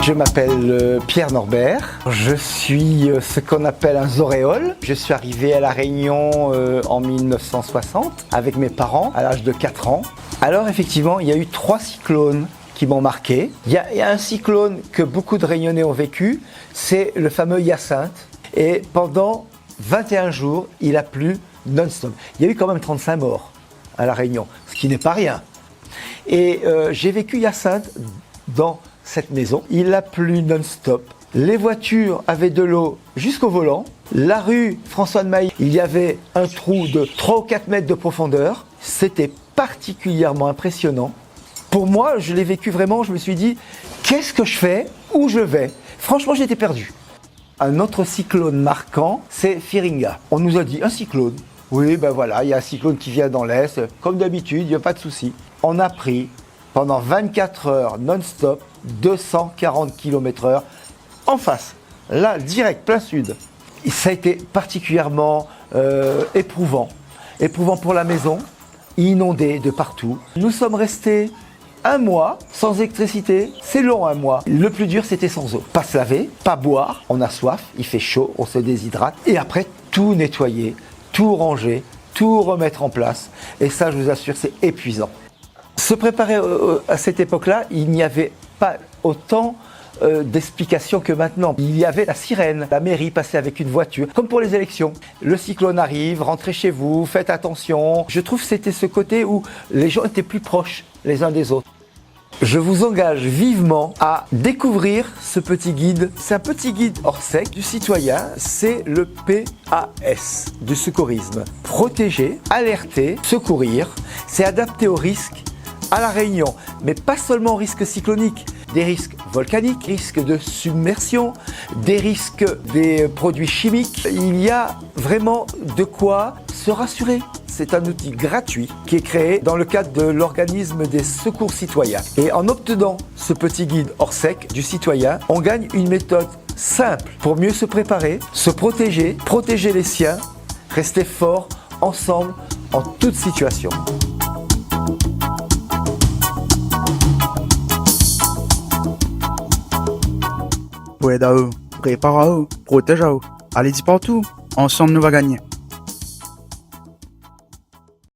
Je m'appelle Pierre Norbert, je suis ce qu'on appelle un zoréole. Je suis arrivé à La Réunion en 1960 avec mes parents à l'âge de 4 ans. Alors effectivement, il y a eu 3 cyclones qui m'ont marqué. Il y a un cyclone que beaucoup de Réunionnais ont vécu, c'est le fameux Hyacinthe. Et pendant 21 jours, il a plu non-stop. Il y a eu quand même 35 morts à La Réunion, ce qui n'est pas rien. Et j'ai vécu Hyacinthe dans cette maison. Il a plu non-stop. Les voitures avaient de l'eau jusqu'au volant. La rue François de Mailly, il y avait un trou de 3 ou 4 mètres de profondeur. C'était particulièrement impressionnant. Pour moi, je l'ai vécu vraiment, je me suis dit, qu'est-ce que je fais? Où je vais? Franchement, j'étais perdu. Un autre cyclone marquant, c'est Firinga. On nous a dit, un cyclone. Oui, ben voilà, il y a un cyclone qui vient dans l'Est. Comme d'habitude, il n'y a pas de souci. On a pris, pendant 24 heures non-stop, 240 km/h en face. Là, direct, plein sud. Et ça a été particulièrement éprouvant. Éprouvant pour la maison, inondée de partout. Nous sommes restés 1 mois sans électricité. C'est long, 1 mois. Le plus dur, c'était sans eau. Pas se laver, pas boire. On a soif, il fait chaud, on se déshydrate. Et après, tout nettoyer, tout ranger, tout remettre en place. Et ça, je vous assure, c'est épuisant. Se préparer à cette époque-là, il n'y avait pas autant d'explications que maintenant. Il y avait la sirène, la mairie passait avec une voiture, comme pour les élections. Le cyclone arrive, rentrez chez vous, faites attention. Je trouve que c'était ce côté où les gens étaient plus proches les uns des autres. Je vous engage vivement à découvrir ce petit guide. C'est un petit guide hors sec du citoyen, c'est le PAS, du secourisme. Protéger, alerter, secourir, c'est adapté aux risques à La Réunion, mais pas seulement aux risques cycloniques, des risques volcaniques, risques de submersion, des risques des produits chimiques. Il y a vraiment de quoi se rassurer. C'est un outil gratuit qui est créé dans le cadre de l'organisme des secours citoyens. Et en obtenant ce petit guide hors sec du citoyen, on gagne une méthode simple pour mieux se préparer, se protéger, protéger les siens, rester fort ensemble en toute situation. Cuidado, prépare-vous, protège-vous. Allez-y partout, ensemble nous va gagner.